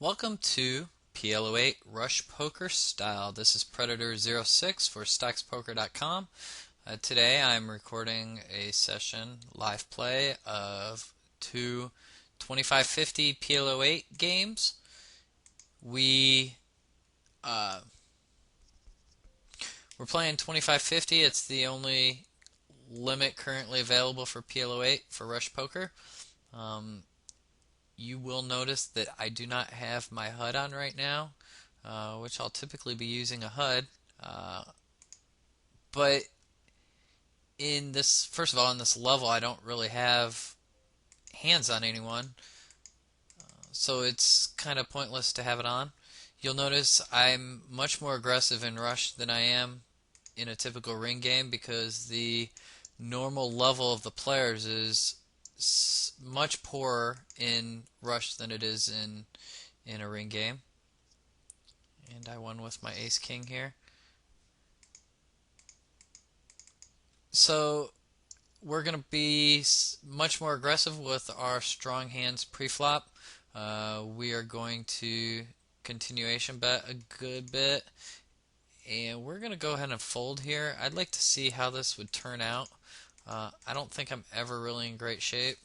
Welcome to PLO8 Rush Poker Style. This is Predator06 for StacksPoker.com. Today I'm recording a session, live play, of two 2550 PLO8 games. We're playing 2550. It's the only limit currently available for PLO8 for Rush Poker. You will notice that I do not have my HUD on right now, which I'll typically be using a HUD. But in this, first of all, in this level, I don't really have hands on anyone, so it's kind of pointless to have it on. You'll notice I'm much more aggressive in Rush than I am in a typical ring game because the normal level of the players is much poorer in Rush than it is in a ring game. And I won with my ace king here. So we're going to be much more aggressive with our strong hands pre-flop. We are going to continuation bet a good bit, and we're going to go ahead and fold here. I'd like to see how this would turn out. I don't think I'm ever really in great shape.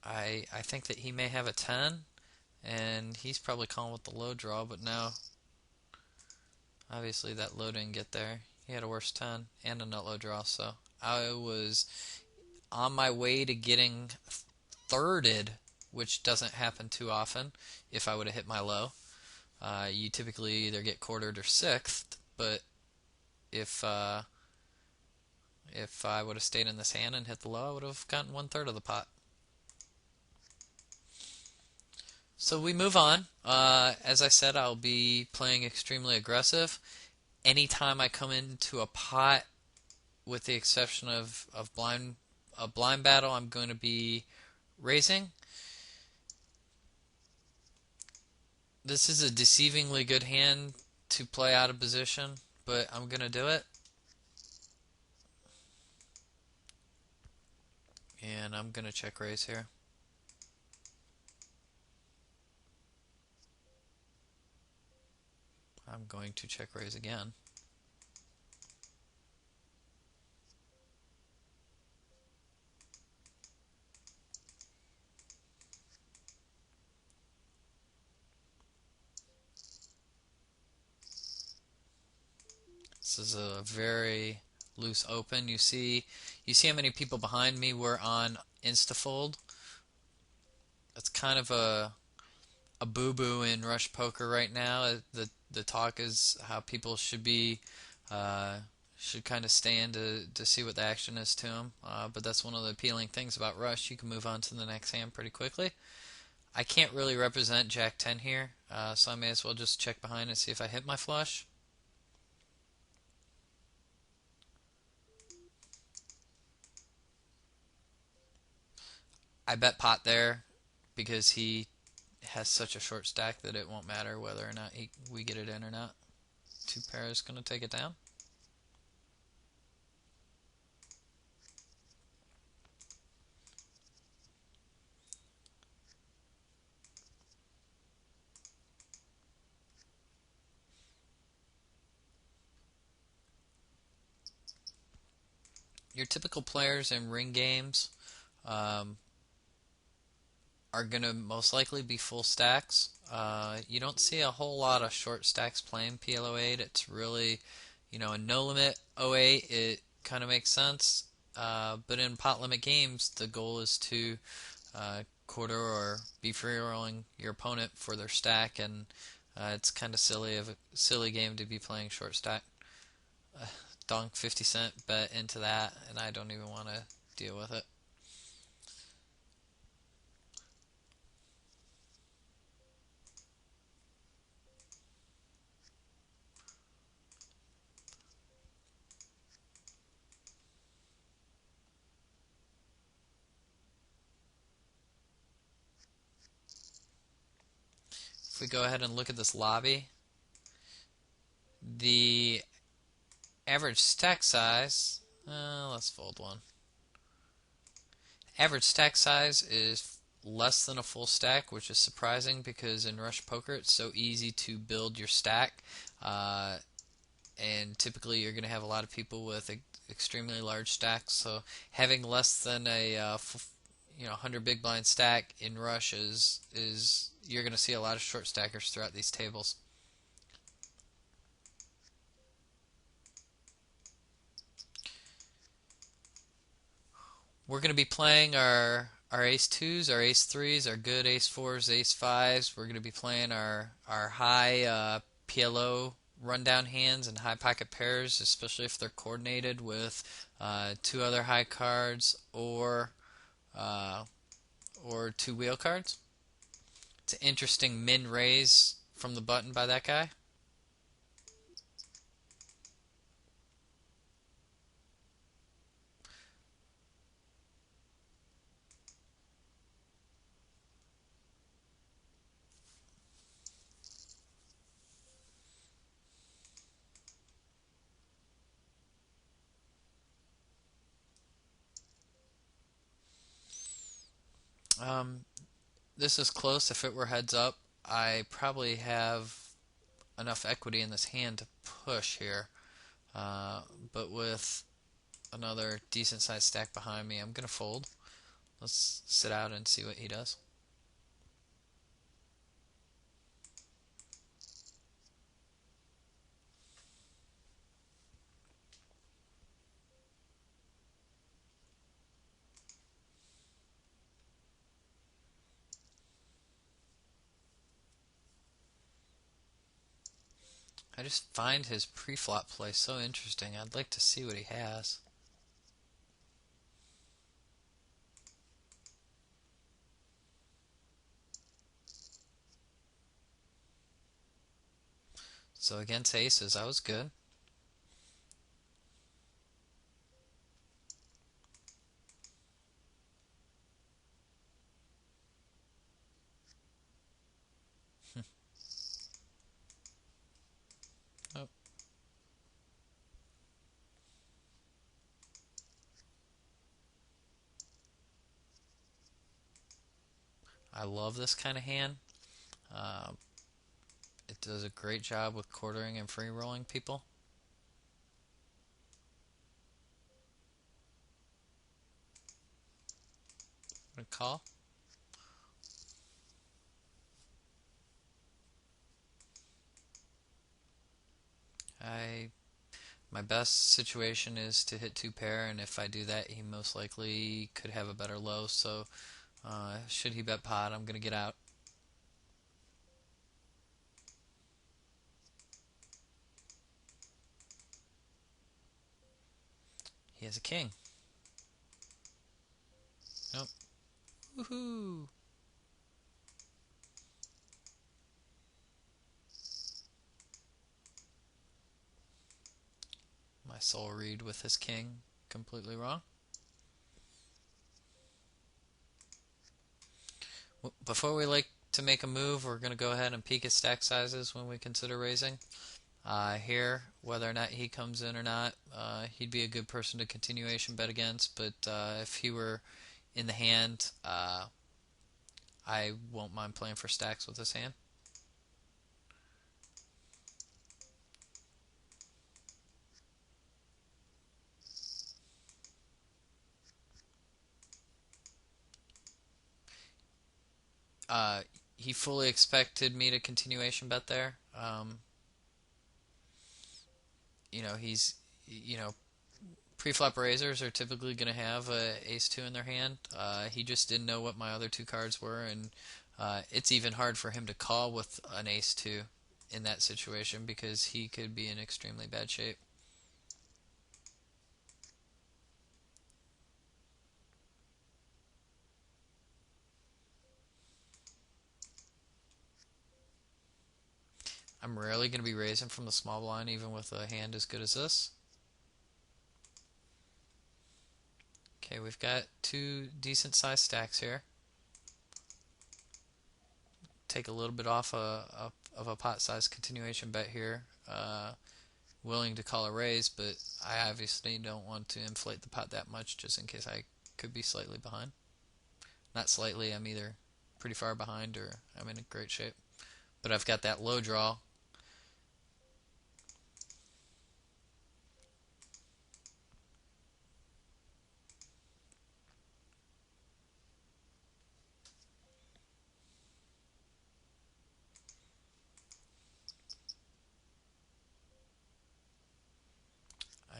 I think that he may have a 10, and he's probably calling with the low draw, but now obviously that low didn't get there. He had a worse 10 and a nut low draw, so I was on my way to getting thirded, which doesn't happen too often if I would have hit my low. You typically either get quartered or sixth, but if I would have stayed in this hand and hit the low, I would have gotten 1/3 of the pot. So we move on. As I said, I'll be playing extremely aggressive. Anytime I come into a pot, with the exception of a blind battle, I'm going to be raising. This is a deceivingly good hand to play out of position, but I'm going to do it. And I'm going to check raise here. I'm going to check raise again. This is a very loose open. You see how many people behind me were on InstaFold. That's kind of a boo-boo in Rush Poker right now. The talk is how people should kind of stand to see what the action is to them. But that's one of the appealing things about Rush. You can move on to the next hand pretty quickly. I can't really represent Jack 10 here, so I may as well just check behind and see if I hit my flush. I bet pot there because he has such a short stack that it won't matter whether or not we get it in or not. Two pairs going to take it down. Your typical players in ring games are going to most likely be full stacks. You don't see a whole lot of short stacks playing PLO8. It's really, in no limit 08, it kind of makes sense. But in pot limit games, the goal is to quarter or be free rolling your opponent for their stack, and it's kind of silly game to be playing short stack. Donk 50-cent bet into that, and I don't even want to deal with it. If we go ahead and look at this lobby, the average stack size, let's fold one. Average stack size is less than a full stack, which is surprising because in Rush Poker it's so easy to build your stack. Uh, and typically you're going to have a lot of people with extremely large stacks. So having less than a 100 big blind stack in Rush is you're going to see a lot of short stackers throughout these tables. We're going to be playing our ace twos, our ace threes, our good ace fours, ace fives. We're going to be playing our high PLO rundown hands and high pocket pairs, especially if they're coordinated with two other high cards uh, or two wheel cards. It's an interesting min raise from the button by that guy. Um, this is close. If it were heads up, I probably have enough equity in this hand to push here. Uh, but with another decent sized stack behind me, I'm going to fold. Let's sit out and see what he does. I just find his pre-flop play so interesting. I'd like to see what he has. So against aces, I was good. Oh, I love this kind of hand. Uh, it does a great job with quartering and free rolling people. I'm gonna call. I My best situation is to hit two pair, and if I do that, he most likely could have a better low. So should he bet pot, I'm gonna get out. He has a king. Nope. Woohoo! My soul read with his king completely wrong. Before we like to make a move, we're going to go ahead and peek at stack sizes when we consider raising. Here, whether or not he comes in or not, he'd be a good person to continuation bet against, but if he were in the hand, I won't mind playing for stacks with this hand. Uh, he fully expected me to continuation bet there. He's, you know, pre-flop raisers are typically going to have a ace two in their hand. He just didn't know what my other two cards were, and it's even hard for him to call with an ace two in that situation because he could be in extremely bad shape. I'm rarely going to be raising from the small blind even with a hand as good as this. Okay, we've got two decent sized stacks here. Take a little bit off of a pot size continuation bet here. Willing to call a raise, but I obviously don't want to inflate the pot that much just in case I could be slightly behind. Not slightly, I'm either pretty far behind or I'm in great shape. But I've got that low draw.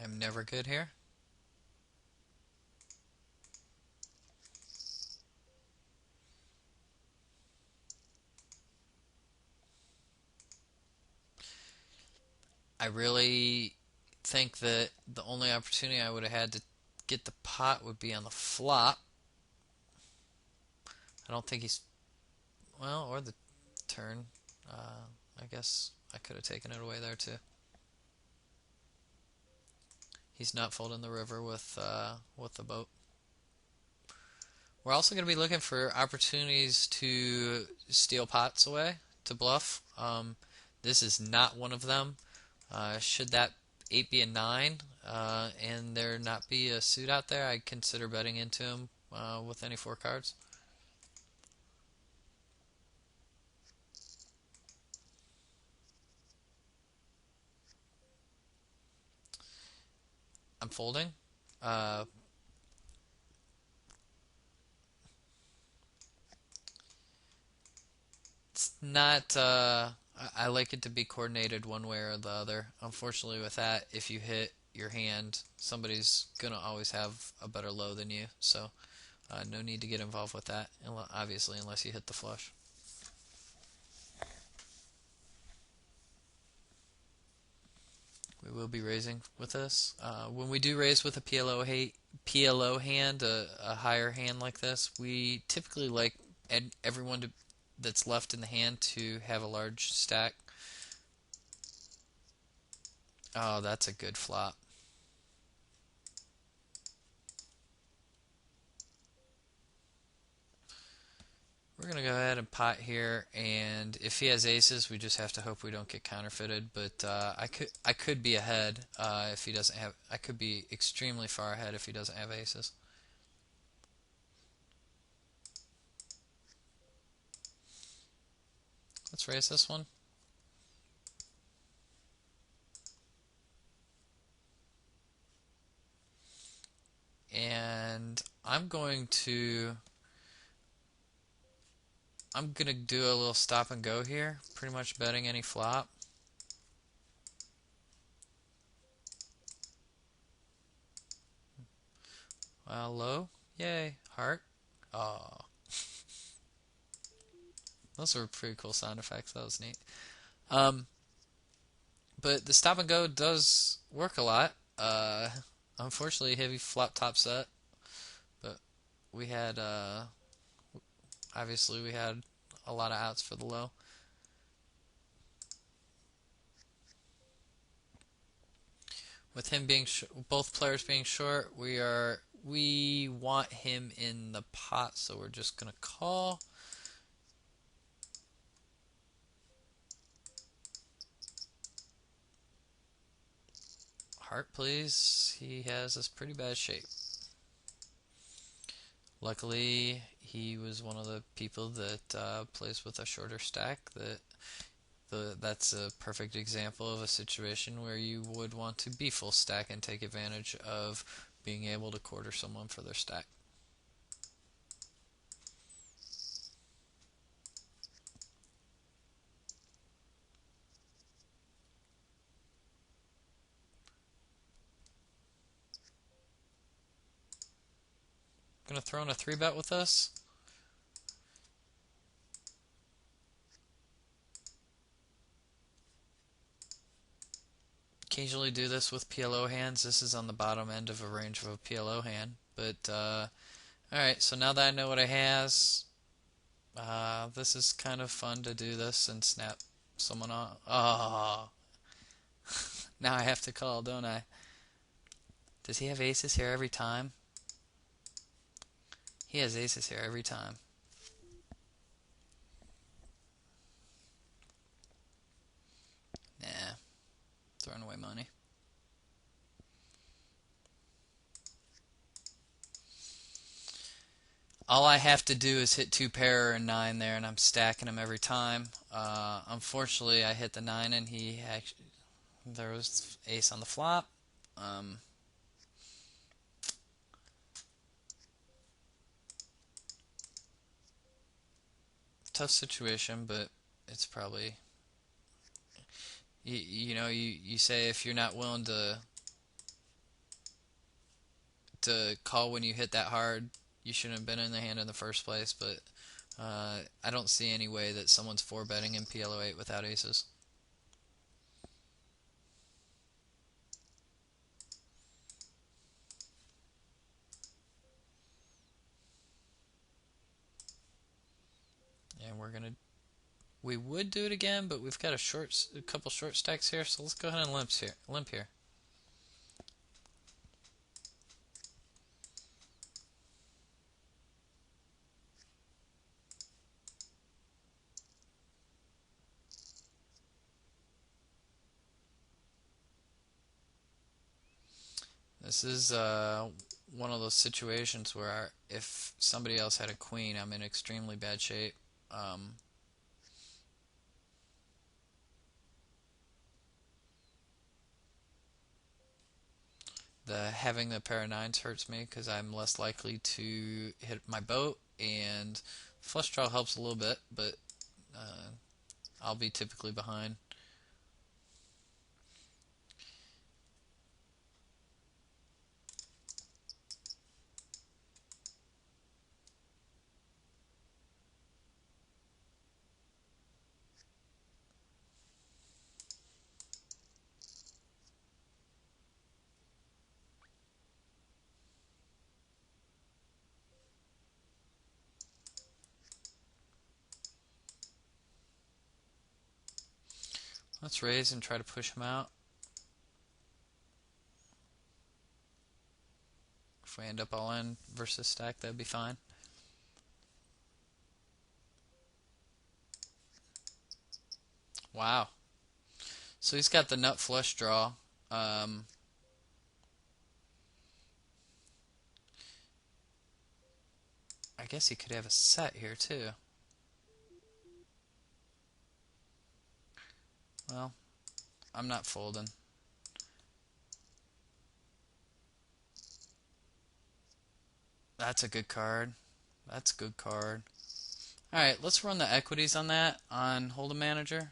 I'm never good here. I really think that the only opportunity I would have had to get the pot would be on the flop. I don't think he's, well, or the turn. I guess I could have taken it away there too. He's not folding the river with the boat. We're also going to be looking for opportunities to steal pots away, to bluff. This is not one of them. Should that 8 be a 9 and there not be a suit out there, I'd consider betting into him with any 4 cards. I'm folding. Uh, it's not. I like it to be coordinated one way or the other. Unfortunately, with that, if you hit your hand, somebody's gonna always have a better low than you. So no need to get involved with that, obviously, unless you hit the flush. We will be raising with this. When we do raise with a PLO hand, a higher hand like this, we typically like everyone that's left in the hand to have a large stack. Oh, that's a good flop. We're going to go ahead and pot here, and if he has aces, we just have to hope we don't get counterfeited, but I could be ahead if he doesn't have, I could be extremely far ahead if he doesn't have aces. Let's raise this one. And I'm going to do a little stop and go here, pretty much betting any flop. Low, yay, heart. Oh, those were pretty cool sound effects. That was neat. Um, but the stop and go does work a lot. Unfortunately, heavy flop top set, but we had obviously we had a lot of outs for the low. With him being both players being short, we want him in the pot, so we're just gonna call. Heart, please. He has this pretty bad shape. Luckily, he was one of the people that plays with a shorter stack. That's a perfect example of a situation where you would want to be full stack and take advantage of being able to quarter someone for their stack. Gonna throw in a 3-bet with us. Occasionally do this with PLO hands. This is on the bottom end of a range of a PLO hand. But, alright, so now that I know what it has, this is kind of fun to do this and snap someone off. Oh, now I have to call, don't I? Does he have aces here every time? He has aces here every time. Nah, throwing away money. All I have to do is hit two pair and nine there, and I'm stacking them every time. Unfortunately, I hit the nine, and there was ace on the flop. Um, Tough situation, but it's probably you say if you're not willing to call when you hit that hard, you shouldn't have been in the hand in the first place. But I don't see any way that someone's four betting in PLO8 without aces. And we would do it again, but we've got a couple short stacks here, so let's go ahead and limp here. This is one of those situations where if somebody else had a queen, I'm in extremely bad shape. Um, Having the pair of nines hurts me because I'm less likely to hit my boat, and flush draw helps a little bit, but uh, I'll be typically behind. Let's raise and try to push him out. If we end up all in versus stack, that'd be fine. Wow. So he's got the nut flush draw. Um, I guess he could have a set here too. Well, I'm not folding. That's a good card. That's a good card. Alright, let's run the equities on that on Hold'em Manager.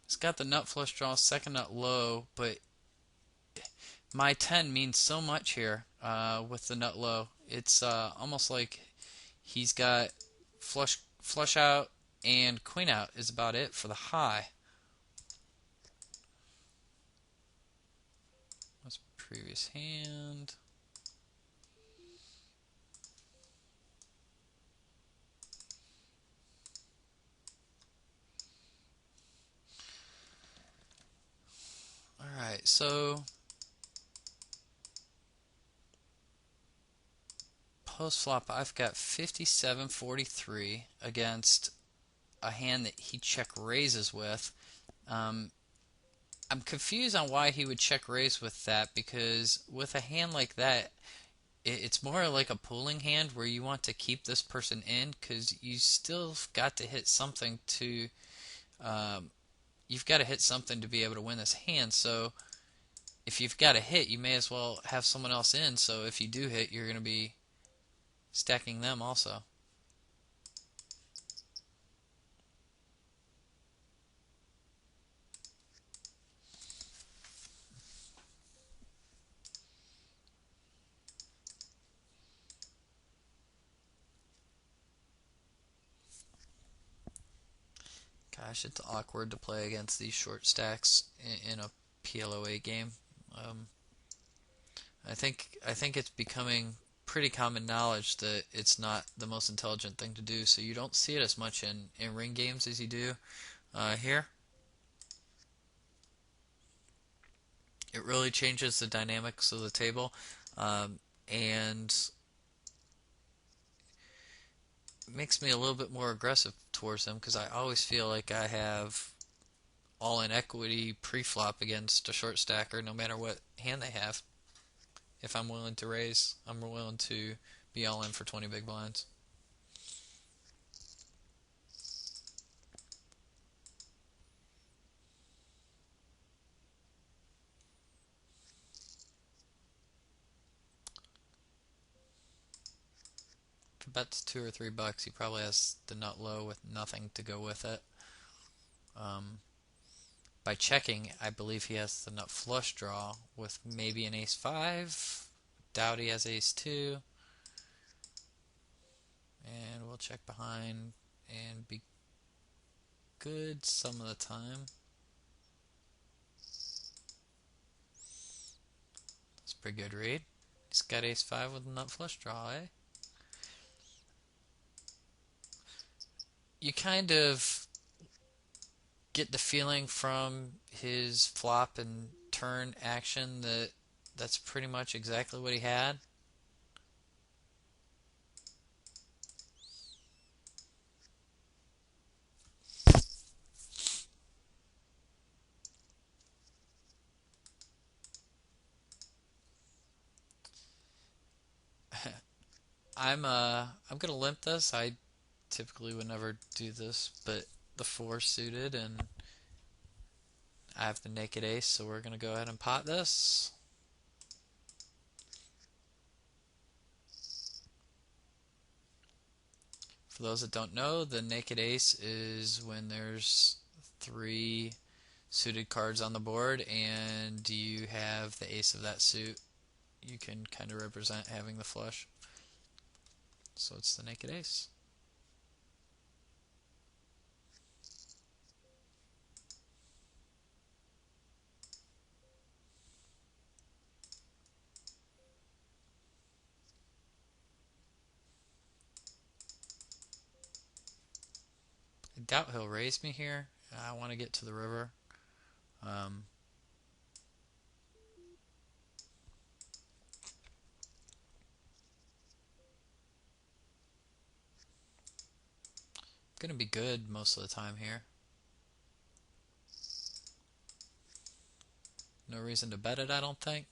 It's got the nut flush draw, second nut low, but my 10 means so much here with the nut low. It's almost like he's got flush out and queen out is about it for the high. That's previous hand. Alright, so post flop I've got 57-43 against a hand that he check raises with. I'm confused on why he would check raise with that, because with a hand like that, it's more like a pooling hand where you want to keep this person in because you still got to hit something to um, you've got to hit something to be able to win this hand. So if you've got a hit, you may as well have someone else in, so if you do hit, you're going to be stacking them also. Gosh, it's awkward to play against these short stacks in a PLO8 game. Um, I think it's becoming pretty common knowledge that it's not the most intelligent thing to do, so you don't see it as much in ring games as you do here. It really changes the dynamics of the table, and makes me a little bit more aggressive towards them because I always feel like I have all in equity pre-flop against a short stacker no matter what hand they have. If I'm willing to raise, I'm willing to be all in for 20 big blinds. If it bets $2 or $3, he probably has the nut low with nothing to go with it. By checking, I believe he has the nut flush draw with maybe an ace-5. Doubt he has ace-2. And we'll check behind and be good some of the time. That's a pretty good read. He's got ace-5 with a nut flush draw, eh? You kind of get the feeling from his flop and turn action that that's pretty much exactly what he had. I'm gonna limp this. I typically would never do this, but the 4 suited and I have the naked ace, so we're gonna go ahead and pot this. For those that don't know, the naked ace is when there's 3 suited cards on the board and you have the ace of that suit. You can kind of represent having the flush. So it's the naked ace. I doubt he'll raise me here. I want to get to the river. Gonna be good most of the time here. No reason to bet it, I don't think.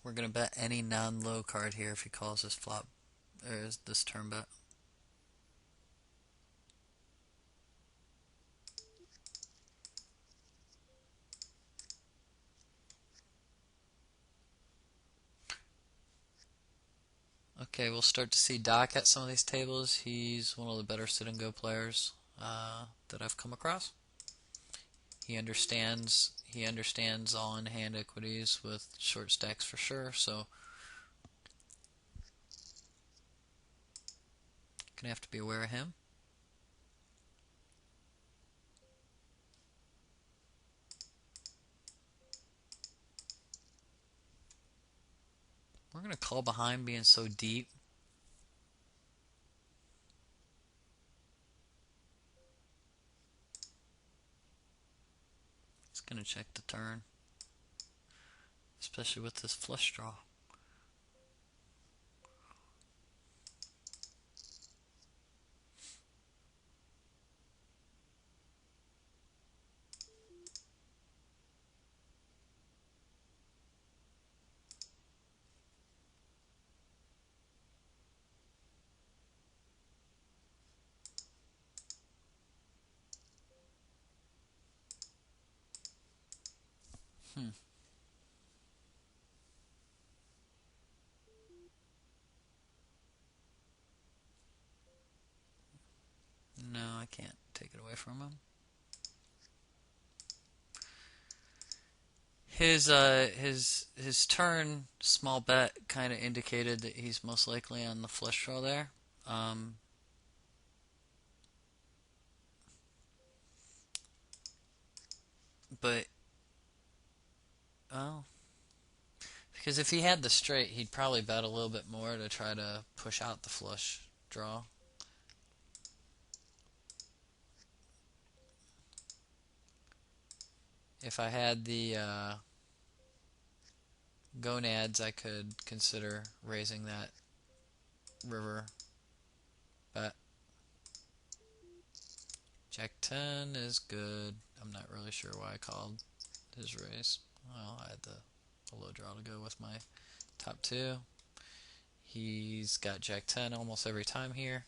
We're gonna bet any non-low card here if he calls this flop or this turn bet. Okay, we'll start to see Doc at some of these tables. He's one of the better sit and go players that I've come across. He understands all in hand equities with short stacks for sure. So gonna have to be aware of him. We're gonna call behind being so deep. He's gonna check the turn, especially with this flush draw. No, I can't take it away from him. His turn small bet kind of indicated that he's most likely on the flush draw there. But, oh, because if he had the straight, he'd probably bet a little bit more to try to push out the flush draw. If I had the gonads, I could consider raising that river bet. Jack 10 is good. I'm not really sure why I called his raise. Well, I had the low draw to go with my top two. He's got Jack 10 almost every time here.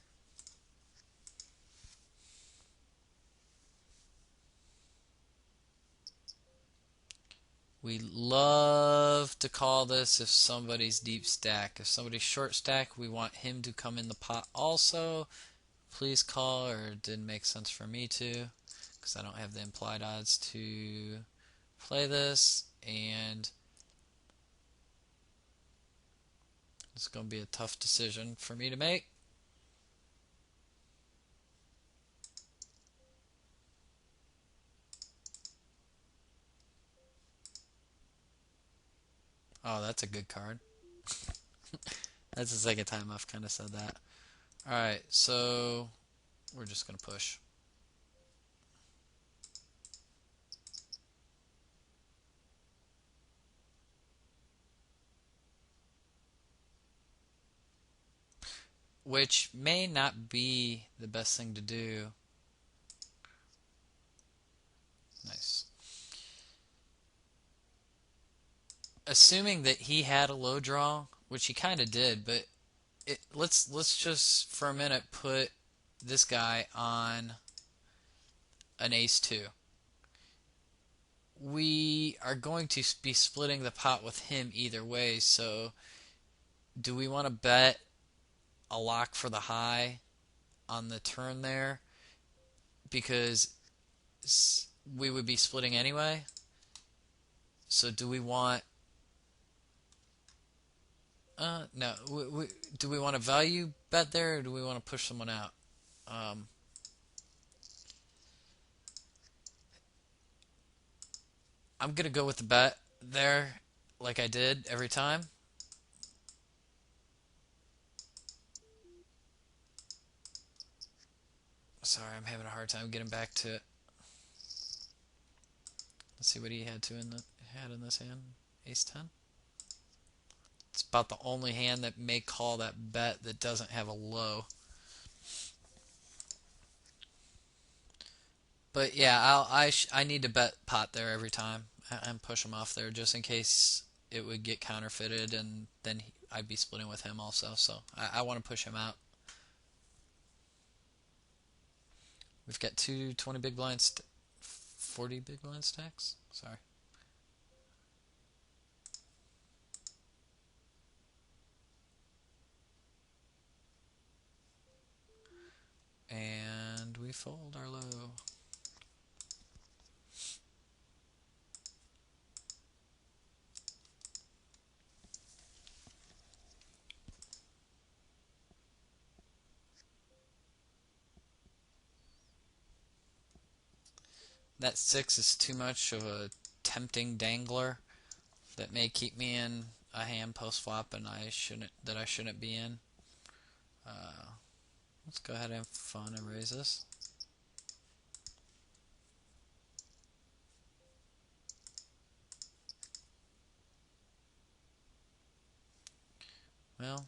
We love to call this if somebody's deep stack. If somebody's short stack, we want him to come in the pot also. Please call, or it didn't make sense for me to, because I don't have the implied odds to play this, and it's going to be a tough decision for me to make. Oh, that's a good card. That's the second time I've kind of said that. Alright, so we're just going to push. Which may not be the best thing to do. Nice. Assuming that he had a low draw, which he kind of did, but let's just for a minute put this guy on an ace 2. We are going to be splitting the pot with him either way, so do we want to bet a lock for the high on the turn there? Because we would be splitting anyway. So do we want... no. Do we want a value bet there, or do we want to push someone out? I'm going to go with the bet there, like I did every time. Sorry, I'm having a hard time getting back to it. Let's see what he had in this hand. Ace 10. It's about the only hand that may call that bet that doesn't have a low. But yeah, I need to bet pot there every time and push him off there just in case it would get counterfeited, and then I'd be splitting with him also. So I want to push him out. We've got two 20 big blind 40 big blind stacks. Sorry. And we fold our low. That 6 is too much of a tempting dangler that may keep me in a hand post flop and I shouldn't be in. Let's go ahead and have fun and raise this. Well,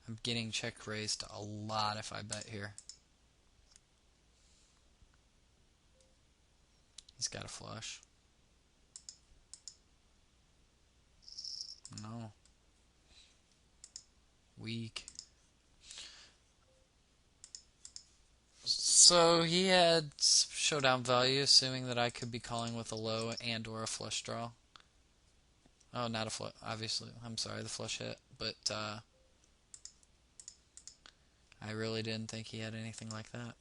I'm getting check raised a lot if I bet here. He's got a flush. No. Weak. So he had showdown value, assuming that I could be calling with a low and or a flush draw. Oh, not a flush. Obviously, I'm sorry, the flush hit, but I really didn't think he had anything like that.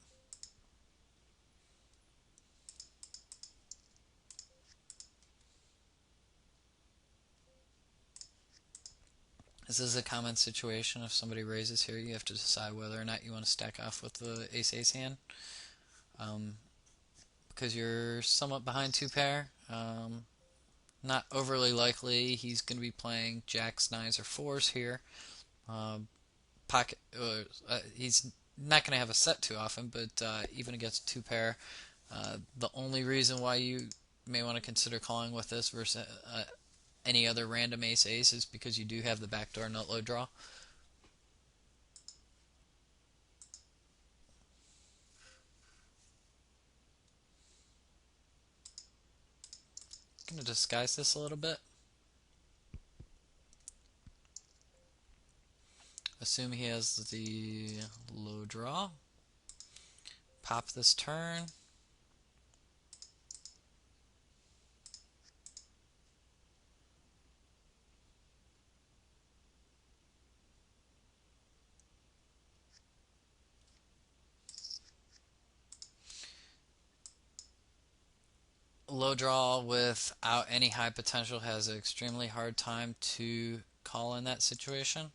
This is a common situation. If somebody raises here, you have to decide whether or not you want to stack off with the ace-ace hand. Because you're somewhat behind two pair, not overly likely he's going to be playing jacks, nines, or fours here. He's not going to have a set too often, but even against two pair, the only reason why you may want to consider calling with this versus any other random ace-ace is because you do have the backdoor nut-low draw. I'm going to disguise this a little bit. Assume he has the low draw. Pop this turn. Low draw without any high potential has an extremely hard time to call in that situation.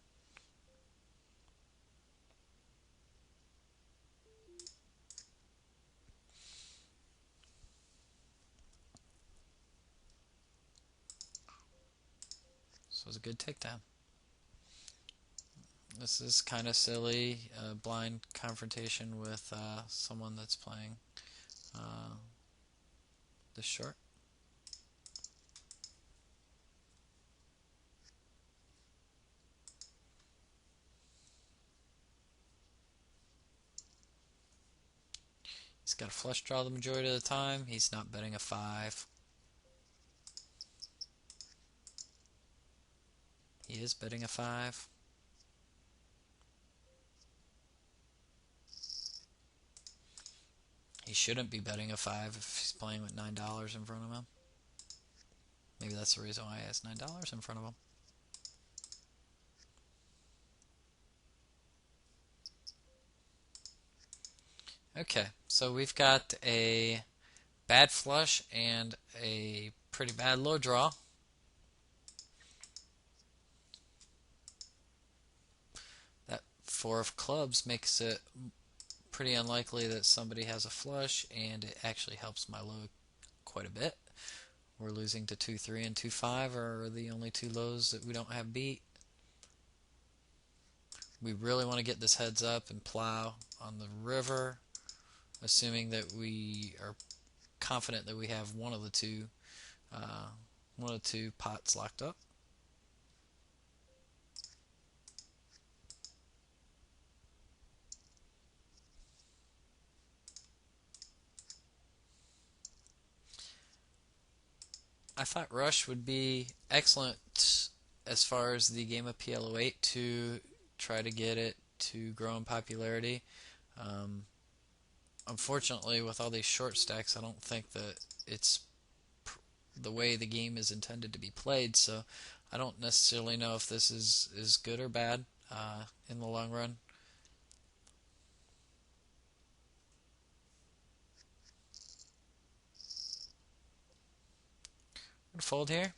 So it's a good takedown. This is kind of silly, blind confrontation with someone that's playing this short. He's got a flush draw the majority of the time. He's not betting a 5. He is betting a 5. He shouldn't be betting a 5 if he's playing with $9 in front of him. Maybe that's the reason why he has $9 in front of him. Okay, so we've got a bad flush and a pretty bad low draw. That 4 of clubs makes it pretty unlikely that somebody has a flush, and it actually helps my low quite a bit. We're losing to 2-3 and 2-5 are the only two lows that we don't have beat. We really want to get this heads up and plow on the river, assuming that we are confident that we have one of the two pots locked up. I thought Rush would be excellent as far as the game of PLO8 to try to get it to grow in popularity. Unfortunately, with all these short stacks, I don't think that it's the way the game is intended to be played, so I don't necessarily know if this is good or bad in the long run. I'm going to fold here.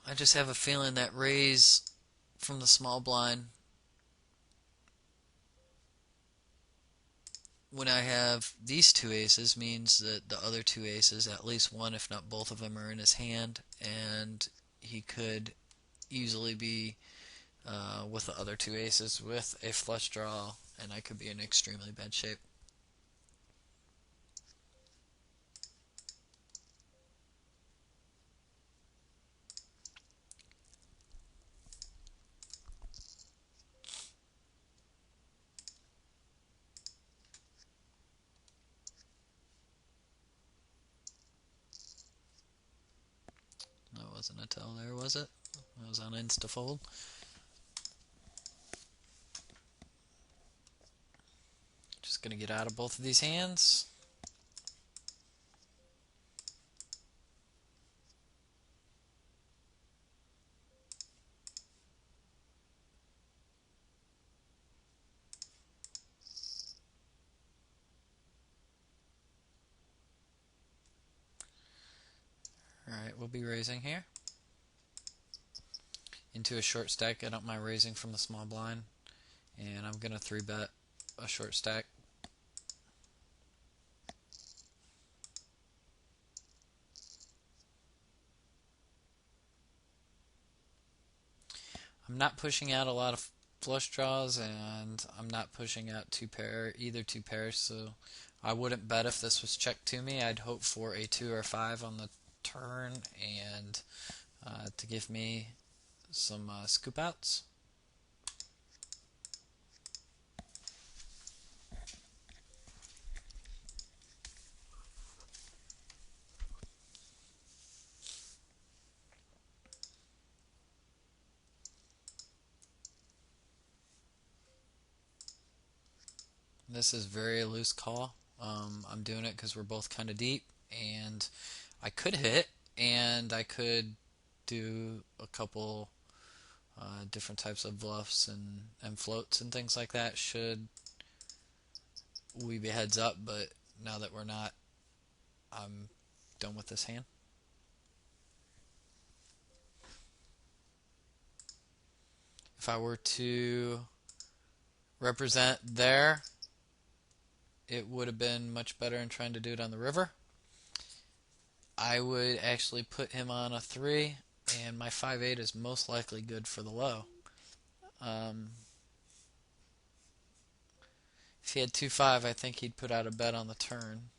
I just have a feeling that raise from the small blind, when I have these two aces, means that the other two aces, at least one if not both of them, are in his hand, and he could easily be with the other two aces with a flush draw, and I could be in extremely bad shape. That wasn't a tell there, was it? That was on insta-fold. Just going to get out of both of these hands. Alright, we'll be raising here into a short stack. I don't mind raising from the small blind, and I'm going to 3-bet a short stack. I'm not pushing out a lot of flush draws, and I'm not pushing out either two pairs, so I wouldn't bet if this was checked to me. I'd hope for a 2 or 5 on the turn and to give me some scoop outs. This is very loose call. I'm doing it because we're both kind of deep, and I could hit, and I could do a couple different types of bluffs and floats and things like that should we be heads up, but now that we're not, I'm done with this hand. If I were to represent there, it would have been much better in trying to do it on the river. I would actually put him on a 3, and my 5-8 is most likely good for the low. If he had 2-5, I think he'd put out a bet on the turn.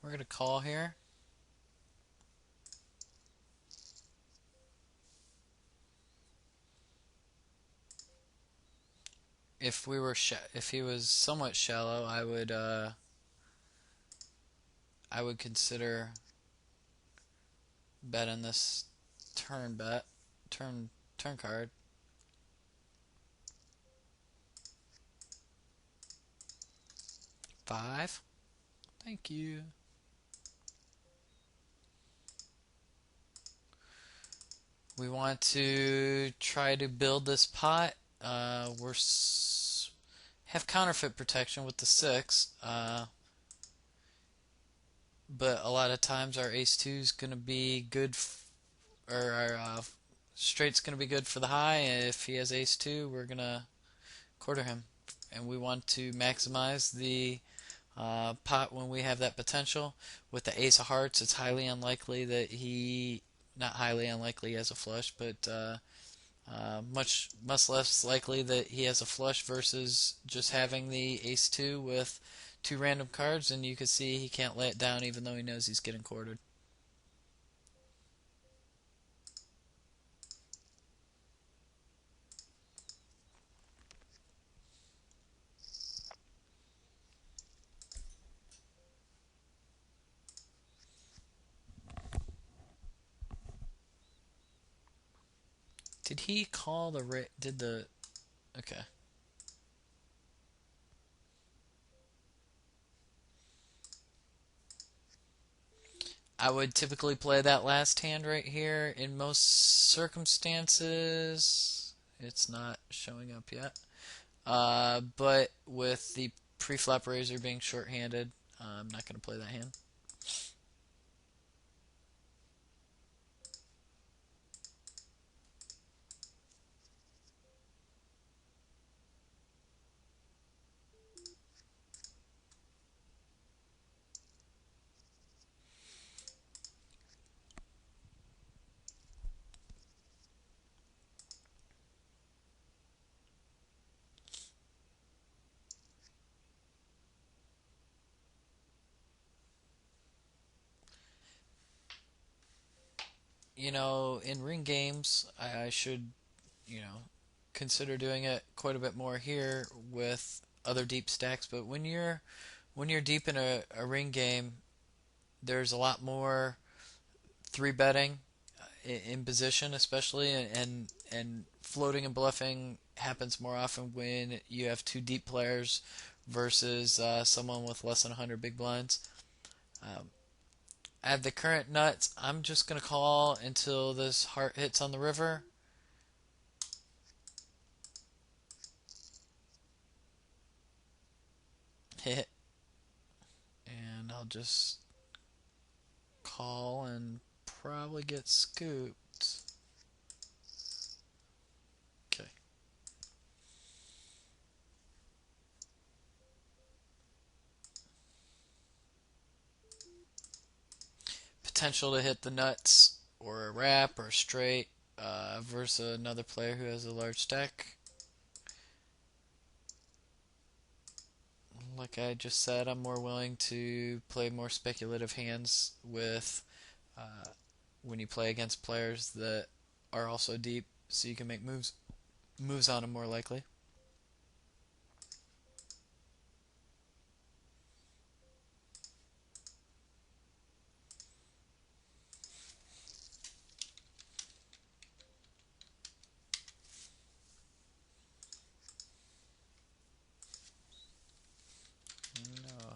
We're going to call here. If he was somewhat shallow, I would consider betting this turn card. Five. Thank you. We want to try to build this pot. We're have counterfeit protection with the 6, but a lot of times our ace-2 is going to be good, or our straight's going to be good for the high. If he has ace-2, we're going to quarter him, and we want to maximize the pot when we have that potential. With the ace of hearts, it's highly unlikely that not highly unlikely he has a flush, but much less likely that he has a flush versus just having the ace-2 with 2 random cards, and you can see he can't lay it down even though he knows he's getting quartered. Did he call okay. I would typically play that last hand right here. In most circumstances, it's not showing up yet. But with the pre-flop raiser being short-handed, I'm not going to play that hand. In ring games, I should, consider doing it quite a bit more here with other deep stacks. But when you're deep in a ring game, there's a lot more 3-betting. in position, especially, and floating and bluffing happens more often when you have two deep players versus someone with less than 100 big blinds. Um, at the current nuts, I'm just gonna call until this heart hits on the river. Hit, and I'll just call and probably get scooped. Okay. Potential to hit the nuts or a wrap or a straight versus another player who has a large stack. Like I just said, I'm more willing to play more speculative hands with uh, when you play against players that are also deep, so you can make moves on them more likely. No,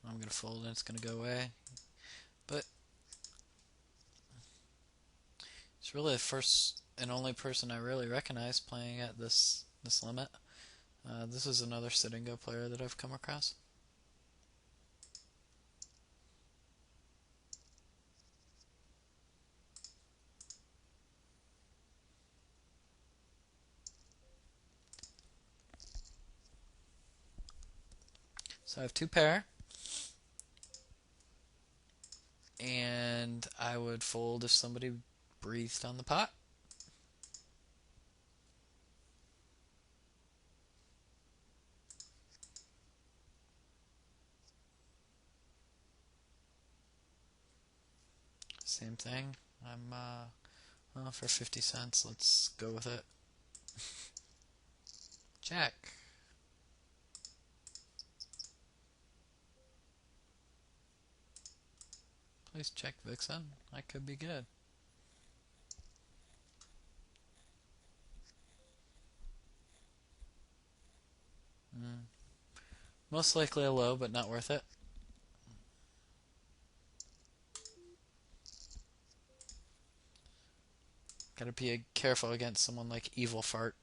I'm gonna fold and it's gonna go away. But it's really the first and only person I really recognize playing at this limit. This is another sit and go player that I've come across. So I have two pair, and I would fold if somebody breathed on the pot. Same thing. I'm well, for 50 cents. Let's go with it. Jack. Please check Vixen. I could be good. Mm. Most likely a low, but not worth it. Gotta be careful against someone like Evil Fart.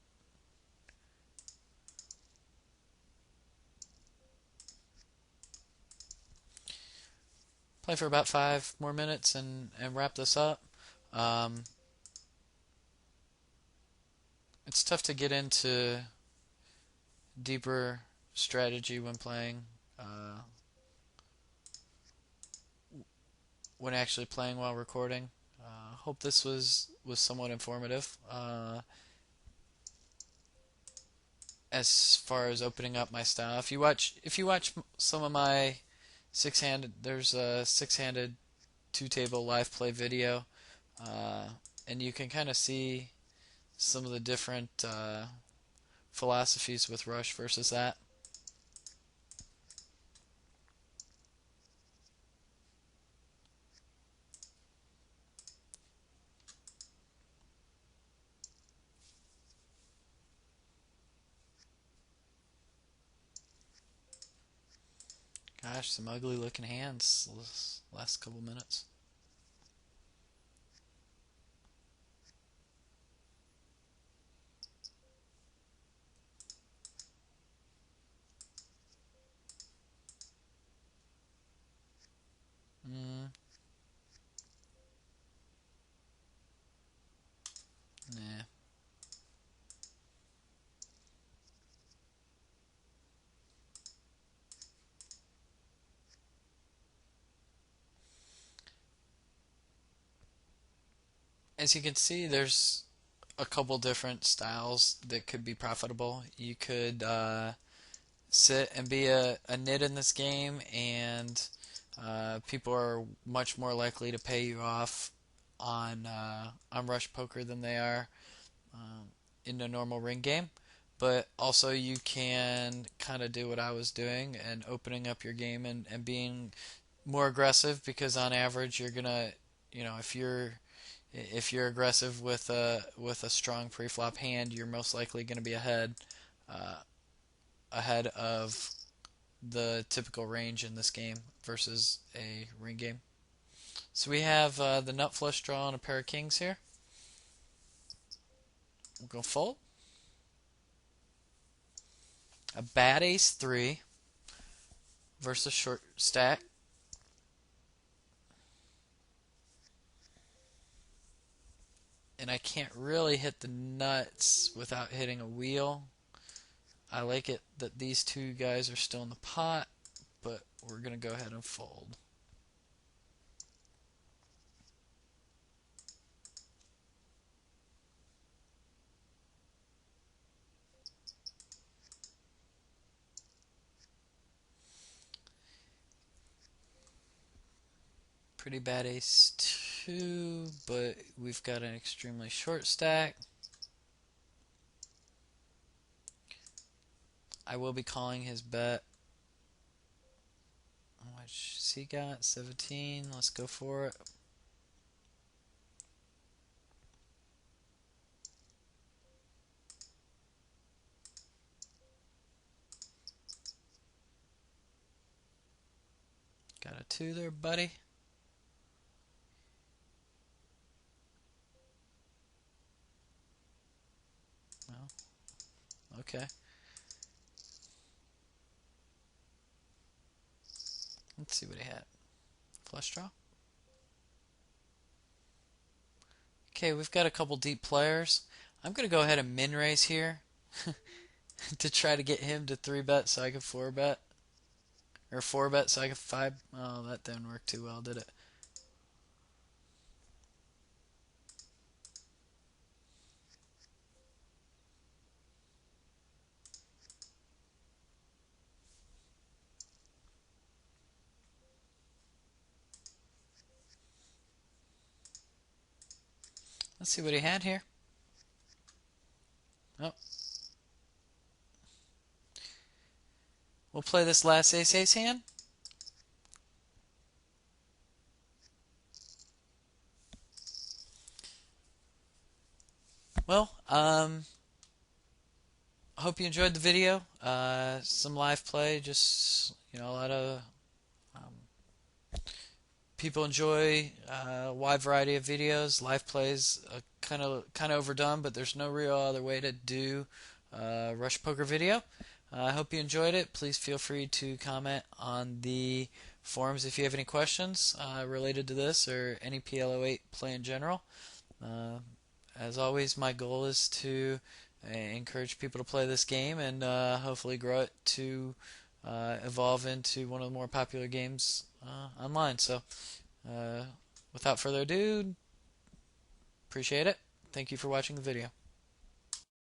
Play for about 5 more minutes and wrap this up. Um, it's tough to get into deeper strategy when playing, when actually playing while recording. Hope this was somewhat informative. As far as opening up my style, if you watch some of my there's a six-handed two-table live play video, uh, and you can kind of see some of the different philosophies with Rush versus that. Gosh, some ugly looking hands this last couple minutes. Mm, nah. As you can see, there's a couple different styles that could be profitable. You could sit and be a nit in this game, and people are much more likely to pay you off on Rush Poker than they are in a normal ring game. but also you can kind of do what I was doing and opening up your game and being more aggressive because on average you're gonna, if you're aggressive with a strong pre-flop hand, you're most likely going to be uh, ahead of the typical range in this game versus a ring game. So we have the nut flush draw and a pair of kings here. We're going to fold. A bad ace 3 versus short stack. And I can't really hit the nuts without hitting a wheel. I like it that these two guys are still in the pot, but we're going to go ahead and fold. Pretty bad ace 2, but we've got an extremely short stack. I will be calling his bet. How much has he got? 17. Let's go for it. Got a 2 there, buddy. Well, okay. Let's see what he had. Flush draw. Okay, we've got a couple deep players. I'm going to go ahead and min raise here to try to get him to 3 bet so I can 4 bet. Or 4 bet so I can 5. Oh, that didn't work too well, did it? Let's see what he had here. Oh. We'll play this last ace-ace hand. Well, hope you enjoyed the video. Some live play, just a lot of people enjoy a wide variety of videos. Live plays kind of overdone, but there's no real other way to do a rush poker video. I hope you enjoyed it. Please feel free to comment on the forums if you have any questions related to this or any PLO8 play in general. As always, my goal is to encourage people to play this game and hopefully grow it to evolve into one of the more popular games online. So, without further ado, appreciate it. Thank you for watching the video.